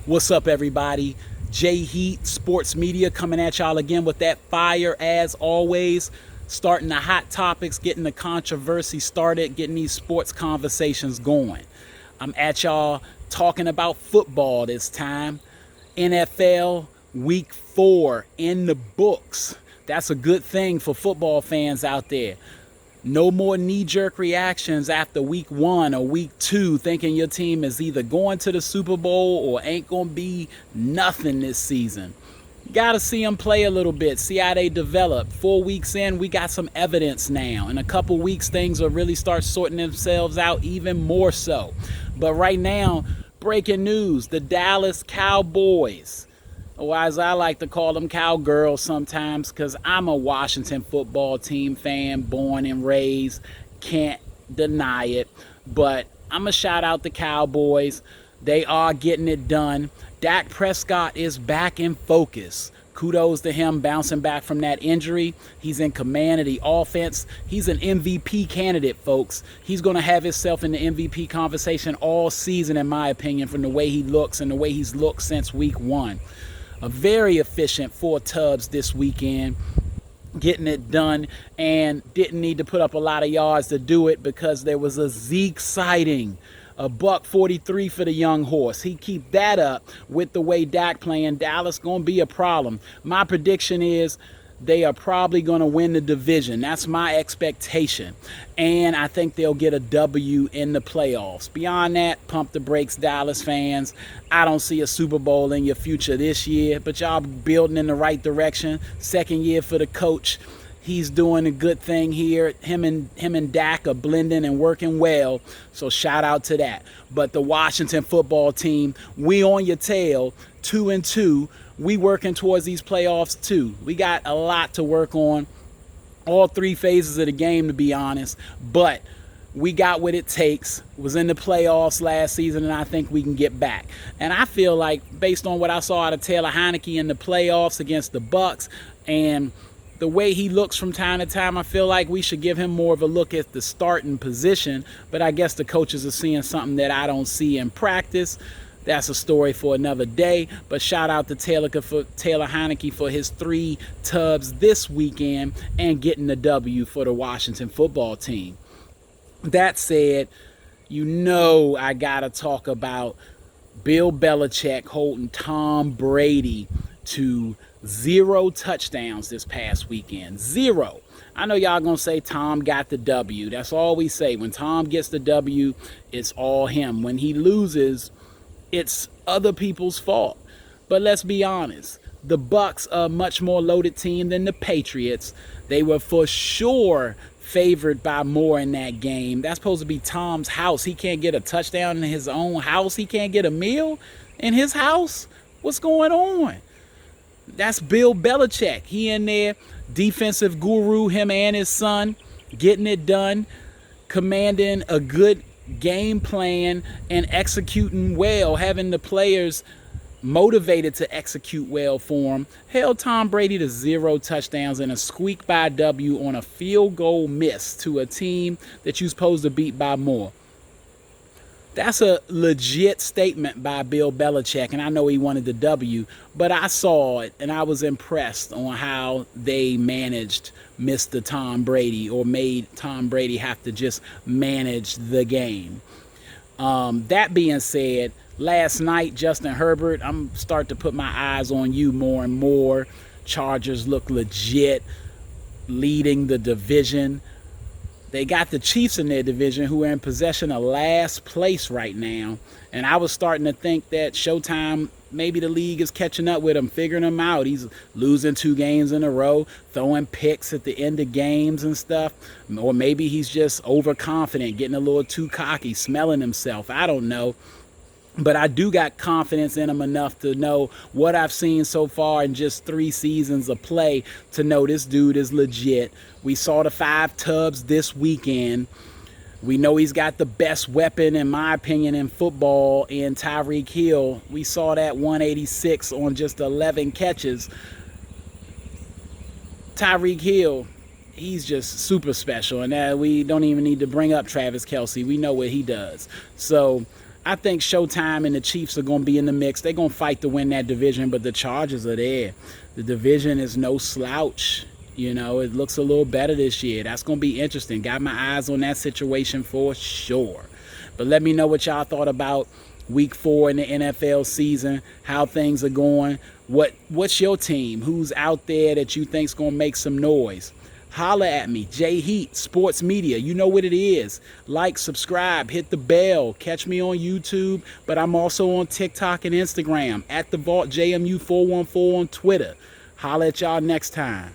What's up, everybody? J Heat Sports Media coming at y'all again with that fire as always. Starting the hot topics, getting the controversy started, getting these sports conversations going. I'm at y'all talking about football this time. NFL Week 4 in the books. That's a good thing for football fans out there. No more knee-jerk reactions after week 1 or week 2 thinking your team is either going to the Super Bowl or ain't going to be nothing this season. You got to see them play a little bit, see how they develop. 4 weeks in, we got some evidence now. In a couple weeks, things will really start sorting themselves out even more so. But right now, breaking news, the Dallas Cowboys, or as I like to call them, cowgirls sometimes, because I'm a Washington football team fan, born and raised, can't deny it. But I'm going to shout out the Cowboys. They are getting it done. Dak Prescott is back in focus. Kudos to him bouncing back from that injury. He's in command of the offense. He's an MVP candidate, folks. He's going to have himself in the MVP conversation all season, in my opinion, from the way he looks and the way he's looked since week 1. A very efficient 4 tubs this weekend, getting it done, and didn't need to put up a lot of yards to do it because there was a Zeke sighting. A $143 for the young horse. He keep that up with the way Dak playing. Dallas going to be a problem. My prediction is they are probably going to win the division. That's my expectation. And I think they'll get a W in the playoffs. Beyond that, pump the brakes, Dallas fans. I don't see a Super Bowl in your future this year, but y'all building in the right direction. Second year for the coach. He's doing a good thing here. Him and Dak are blending and working well. So shout out to that. But the Washington football team, we on your tail, 2-2. We working towards these playoffs too. We got a lot to work on. All 3 phases of the game, to be honest. But we got what it takes. Was in the playoffs last season, and I think we can get back. And I feel like, based on what I saw out of Taylor Heineke in the playoffs against the Bucs, and the way he looks from time to time, I feel like we should give him more of a look at the starting position. But I guess the coaches are seeing something that I don't see in practice. That's a story for another day. But shout out to Taylor Heineke for his 3 tubs this weekend and getting the W for the Washington football team. That said, I got to talk about Bill Belichick holding Tom Brady to 0 touchdowns this past weekend. 0. I know y'all gonna say Tom got the W. That's all we say. When Tom gets the W, it's all him. When he loses, it's other people's fault. But let's be honest. The Bucs are a much more loaded team than the Patriots. They were for sure favored by more in that game. That's supposed to be Tom's house. He can't get a touchdown in his own house. He can't get a meal in his house. What's going on? That's Bill Belichick. He in there, defensive guru, him and his son, getting it done, commanding a good game plan and executing well, having the players motivated to execute well for him. Held Tom Brady to 0 touchdowns and a squeak by W on a field goal miss to a team that you're supposed to beat by more. That's a legit statement by Bill Belichick, and I know he wanted the W, but I saw it, and I was impressed on how they managed Mr. Tom Brady, or made Tom Brady have to just manage the game. That being said, last night, Justin Herbert, I'm starting to put my eyes on you more and more. Chargers look legit, leading the division. They got the Chiefs in their division, who are in possession of last place right now. And I was starting to think that Showtime, maybe the league is catching up with him, figuring him out. He's losing 2 games in a row, throwing picks at the end of games and stuff. Or maybe he's just overconfident, getting a little too cocky, smelling himself. I don't know. But I do got confidence in him enough to know what I've seen so far in just 3 seasons of play to know this dude is legit. We saw the 5 tubs this weekend. We know he's got the best weapon, in my opinion, in football in Tyreek Hill. We saw that 186 on just 11 catches. Tyreek Hill, he's just super special. And we don't even need to bring up Travis Kelce. We know what he does. So I think Showtime and the Chiefs are going to be in the mix. They're going to fight to win that division, but the Chargers are there. The division is no slouch. You know, it looks a little better this year. That's going to be interesting. Got my eyes on that situation for sure. But let me know what y'all thought about week 4 in the NFL season, how things are going. What's your team? Who's out there that you think's going to make some noise? Holla at me, J Heat Sports Media. You know what it is. Like, subscribe, hit the bell. Catch me on YouTube, but I'm also on TikTok and Instagram at the Vault JMU 414 on Twitter. Holla at y'all next time.